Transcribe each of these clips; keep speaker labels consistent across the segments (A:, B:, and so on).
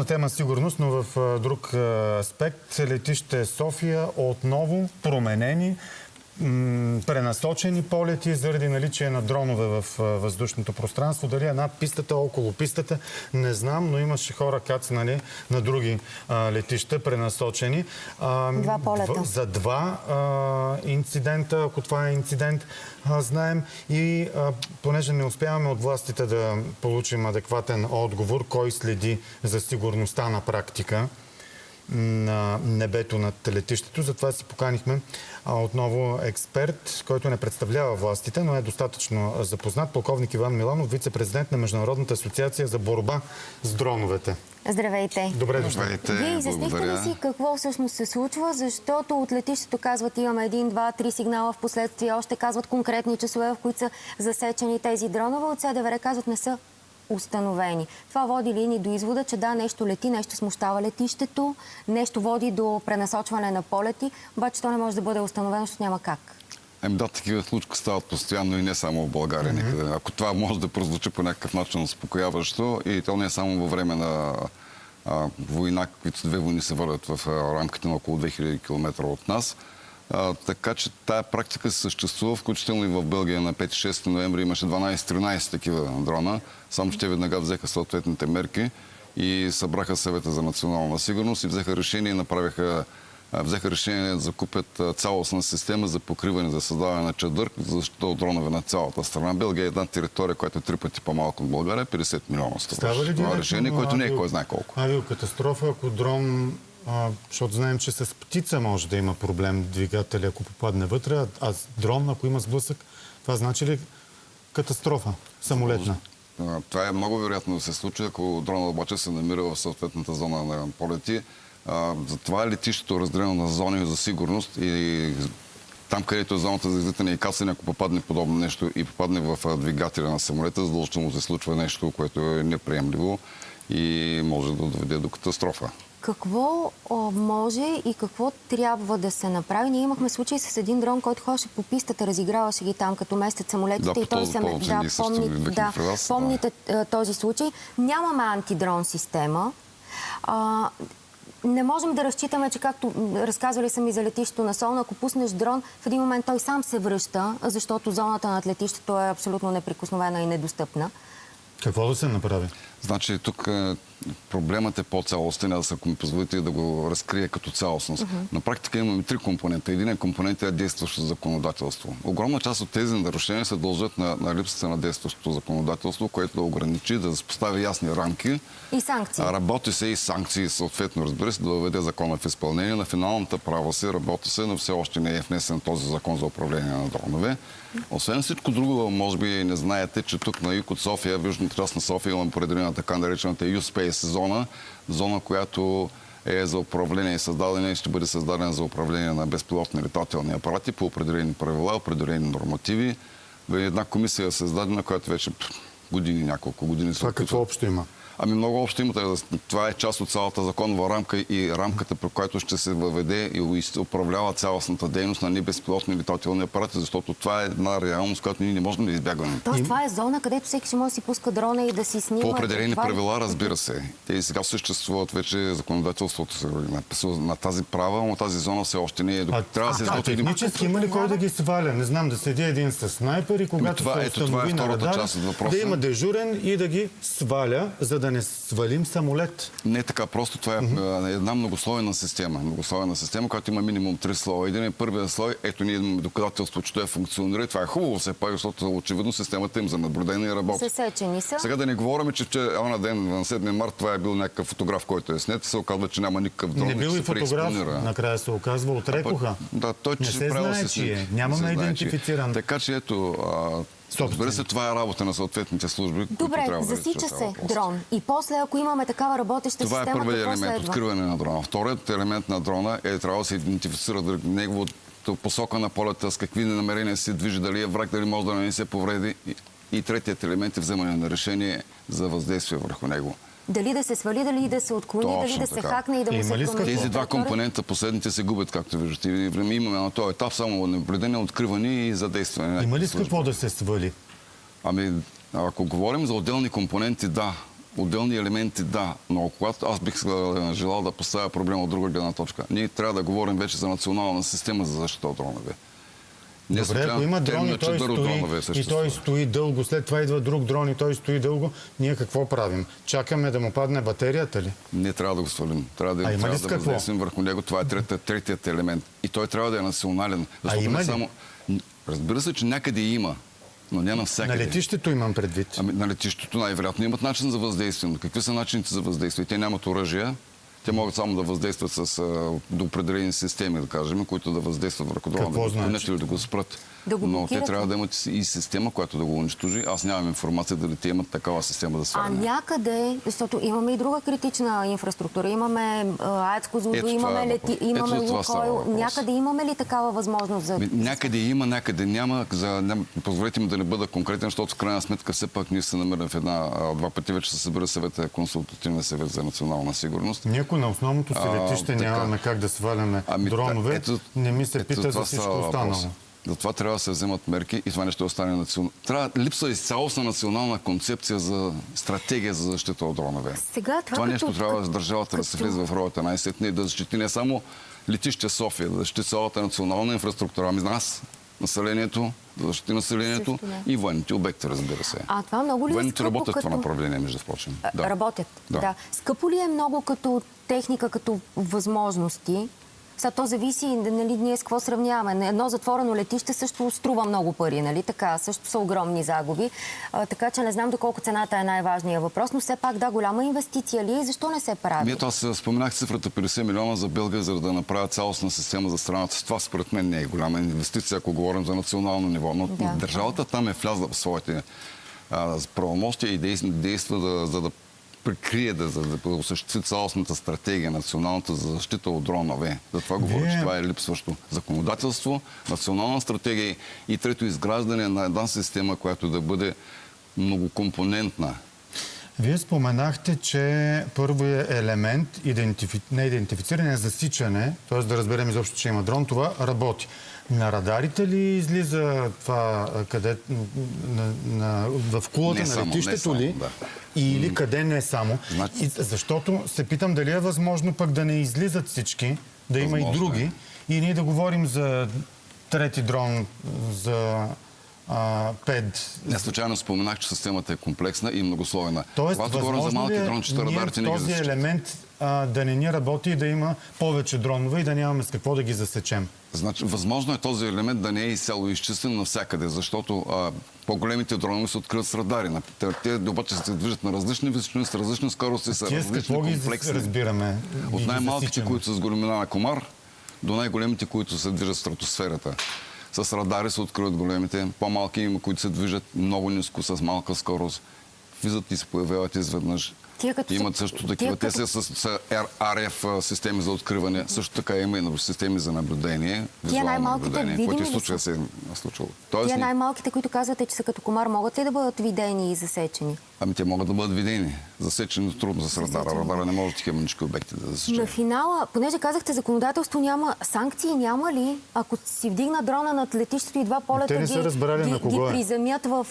A: на тема сигурност, но в друг аспект. Летище София отново променени, пренасочени полети заради наличие на дронове в въздушното пространство. Дали над пистата, около пистата, не знам, но имаше хора кацнали на други летища, пренасочени.
B: Два полета.
A: За два инцидента, ако това е инцидент, знаем. И понеже не успяваме от властите да получим адекватен отговор, кой следи за сигурността на практика на небето над летището. Затова си поканихме отново експерт, който не представлява властите, но е достатъчно запознат. Полковник Иван Миланов, вице-президент на Международната асоциация за борба с дроновете.
B: Здравейте!
A: Добре дошли.
B: Вие изяснихте ли си какво всъщност се случва? Защото от летището казват, имаме 1, 2, 3 сигнала, в последствие още казват конкретни часове, в които са засечени тези дронове. От СДВР казват, не са установени. Това води ли ни до извода, че да, нещо лети, нещо смущава летището, нещо води до пренасочване на полети, обаче то не може да бъде установено, защото няма как.
C: Да, такива случки стават постоянно и не само в България никъде. Ако това може да прозвучи по някакъв начин успокояващо, и то не е само във време на война, които две войни се водят в рамките на около 2000 км от нас. Така че тая практика се съществува, включително и в Белгия на 5-6 ноември имаше 12-13 такива дрона. Само че те веднага взеха съответните мерки и събраха съвета за национална сигурност и взеха решение да закупят цялостна система за покриване, за създаване на чадър, защото дронове на цялата страна. Белгия е една територия, която е 3 пъти по-малко от България, 50 милиона струва. Това решение, което не е кой знае колко.
A: Авиокатастрофа, ако дрон... защото знаем, че с птица може да има проблем двигателя, ако попадне вътре, а дрон, ако има сблъсък, това значи ли катастрофа самолетна?
C: Това е много вероятно да се случи, ако дронът обаче се намира в съответната зона на полети. Затова летището е разделено на зони за сигурност и там, където е зоната за излитане и кацане, ако попадне подобно нещо и попадне в двигателя на самолета, задължително се случва нещо, което е неприемливо и може да доведе до катастрофа.
B: Какво може и какво трябва да се направи? Ние имахме случай с един дрон, който ходеше по пистата, разиграваше ги там, като местят самолетите и той се... Помните този случай. Нямаме антидрон система. Не можем да разчитаме, че както разказвали са ми за летището на Солун, ако пуснеш дрон, в един момент той сам се връща, защото зоната над летището е абсолютно неприкосновена и недостъпна.
A: Какво да се направи?
C: Значи тук проблемът е по-цялостен, ако ми позволите да го разкрия като цялостност. На практика имаме 3 компонента. Един компонент е действащото законодателство. Огромна част от тези нарушения се дължат на липсата на действащото законодателство, което да ограничи, да постави ясни рамки.
B: И санкции.
C: Работи се и санкции, съответно, разбира се, да въведе закона в изпълнение. На финалната права се работи се, но все още не е внесен този закон за управление на дронове. Освен всичко друго, може би не знаете, че тук на юг от София, в южната част на София, имаме определена така наречената U-Space зона, която е за управление и създадена и ще бъде създадена за управление на безпилотни летателни апарати по определени правила, определени нормативи. Една комисия е създадена, която вече няколко години...
A: Това какво общо има?
C: Ами много общо има. Това е част от цялата законова рамка и рамката, по която ще се въведе и управлява цялостната дейност на небезпилотни летателни апарати, защото това е една реалност, която ние не можем да избягваме.
B: Тоест това е зона, където всеки ще може да си пуска дрона и да си снима.
C: По определени правила, разбира се. Те и сега съществуват вече законодателството на тази права, но тази зона все още не е. Трябва да се изготви.
A: Технически има ли кой да ги сваля? Не знам, да седи един със снайпер и когато се установи на радар, да има дежурен и да ги сваля, за да не свалим самолет.
C: Не така просто. Това е една многослойна система. Многослойна система, която има минимум 3 слоя. Един е първият слой. Ето ние имаме доказателство, че той функционира. Това е хубаво все пак, защото очевидно системата им за наблюдение и работи.
B: Засечени са.
C: Сега да не говорим, че на ден, на 7 март, това е бил някакъв фотограф, който е снет. Се оказва, че няма никакъв дрон.
A: Не бил и фотограф. Накрая се оказва, отрекоха.
C: Да, той
A: не се знае, че е. Нямаме идентифициран.
C: Така че ето... Разбира се, това е работа на съответните служби.
B: Добре, засича се дрон. И после, ако имаме такава работеща система,
C: това е първият елемент, откриване на дрона. Вторият елемент на дрона е трябва да се идентифицира неговото посока на полета, с какви намерения се движи, дали е враг, дали може да нанесе повреди. И третият елемент е вземане на решение за въздействие върху него.
B: Дали да се свали, дали да се отклони, дали да се хакне и да му се промени.
C: Тези два компонента, последните се губят, както виждате. Имаме на този етап само наблюдение, откриване и задействане.
A: Има ли с какво да се свали?
C: Ами, ако говорим за отделни компоненти, да. Отделни елементи, да, но когато аз бих желал да поставя проблема от друга гледна точка. Ние трябва да говорим вече за национална система за защита от дронове.
A: Добре, ако има дрон и той стои дълго, след това идва друг дрон и той стои дълго, ние какво правим? Чакаме да му падне батерията ли?
C: Не трябва да го свалим. Трябва да въздействим върху него. Това е третият елемент. И той трябва да е национален. Разбира се, че някъде има, но не навсякъде.
A: На летището имам предвид.
C: На летището най-вероятно имат начин за въздействие. Но какви са начините за въздействие? Те нямат оръжия. Те могат само да въздействат с определени системи, да кажем, които да въздействат върху дрона, да го понече или да го спрат. Но те трябва да имат и система, която да го унищожи. Аз нямам информация дали те имат такава система да сваляме.
B: А някъде, защото имаме и друга критична инфраструктура, имаме АЕЦ Козлодуй, имаме Лукойл. Някъде имаме ли такава възможност за...
C: Някъде има, някъде няма. Позволете ми да не бъда конкретен, защото в крайна сметка все пак ние се намираме в два пъти вече се събира съвета, консултативния съвет за национална сигурност.
A: Ние ако на основното си летище нямаме как да сваляме дронове, не ми се пита за всичко останало.
C: Затова трябва да се вземат мерки и това нещо остане национално. Липсва изцялостна национална концепция за стратегия за защита от дронове. Това нещо трябва държавата да се влезе в ролята най-сетне и да защити не само летище София, да защити цялата национална инфраструктура, ами нас, населението, да защити населението и военните обекти, разбира се.
B: А това много ли е
C: военните работят в това направление, между прочим.
B: Работят, да. Скъпо ли е много като техника, като възможности? Сега то зависи, нали, ние с какво сравняваме. Едно затворено летище също струва много пари, нали така? Също са огромни загуби. Така че не знам доколко цената е най-важният въпрос, но все пак голяма инвестиция ли е и защо не се прави?
C: Аз споменах цифрата 50 милиона за Белгия, за да направят цялостна система за страната. Това според мен не е голяма инвестиция, ако говорим за национално ниво. Но държавата там е влязла в своите правомощия и действа за да прикрие, за да осъществи цялостната стратегия, националната за защита от дронове. Затова говоря, че това е липсващо законодателство, национална стратегия и трето изграждане на една система, която да бъде многокомпонентна.
A: Вие споменахте, че първият елемент на идентифициране, засичане, т.е. да разберем изобщо, че има дрон, това работи. На радарите ли излиза това, къде в кулата на летището ли? Да. Или къде не само? Защото се питам дали е възможно пък да не излизат всички, да има и други. И ние да говорим за трети дрон, за ПЕД.
C: Не случайно споменах, че системата е комплексна и многослойна.
A: Тоест, възможно ли е този елемент да не ни работи и да има повече дронове и да нямаме с какво да ги засечем?
C: Значи, възможно е този елемент да не е изцяло изчислен навсякъде, защото по-големите дронове се откриват с радари. Те обаче се движат на различни височини, с различни скорости, са различни комплексни.
A: Разбираме?
C: От най-малките, които са с големина на комар, до най-големите, които се движат в стратосферата. С радари се откриват големите, по-малки има, които се движат много ниско, с малка скорост. Влизат и се появяват изведнъж. Имат също такива. Те са с RF системи за откриване. Също така има и системи за наблюдение, визуално наблюдение, което и в случая се е случило.
B: Тия най-малките, които казвате, че са като комар, могат ли да бъдат видени и засечени?
C: Ами те могат да бъдат видени. Засечени трудно с радара. Радара не може такива манички обекти да засече.
B: На финала, понеже казахте законодателство, няма санкции, няма ли? Ако си вдигна дрона над летището и два полета ги приземят в...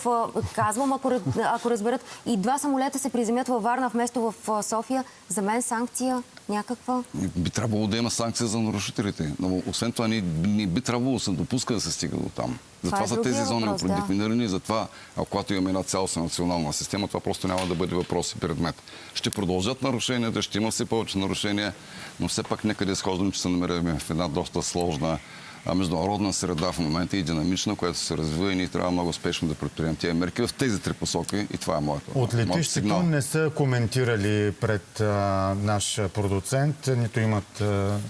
B: Казвам, ако разберат, и два самолета се приземят във Варна вместо в София, за мен санкция някаква?
C: Би трябвало да има санкция за нарушителите. Но освен това, не би трябвало да се допуска да се стига до там. Затова са тези зони предефинирани, затова, когато имаме една цялостна национална система, това просто няма да бъде въпрос и предмет. Ще продължат нарушенията, ще има все повече нарушения, но все пак някъде изхождаме, че се намираме в една доста сложна международна среда в момента и динамична, която се развива и ние трябва много успешно да предприемем тези мерки в тези три посоки и това е моето.
A: От летището не са коментирали пред наш продуцент, нито имат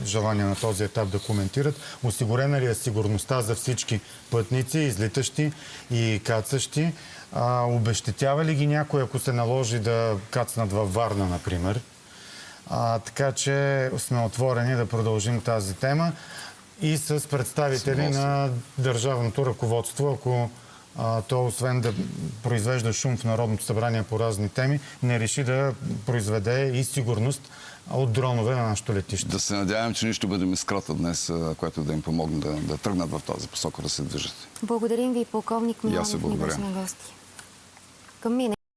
A: желание на този етап да коментират. Осигурена ли е сигурността за всички пътници, излитащи и кацащи? Обезщетява ли ги някой, ако се наложи да кацнат във Варна, например? Така че сме отворени да продължим тази тема и с представители на държавното ръководство, ако то, освен да произвежда шум в Народното събрание по разни теми, не реши да произведе и сигурност от дронове на нашото летище. Да се надявам, че ние ще бъдем изкрата днес, което да им помогне да тръгнат в тази посока, да се движат.
B: Благодарим ви, полковник Миланов,
C: ни беше
B: на гости. Към мен.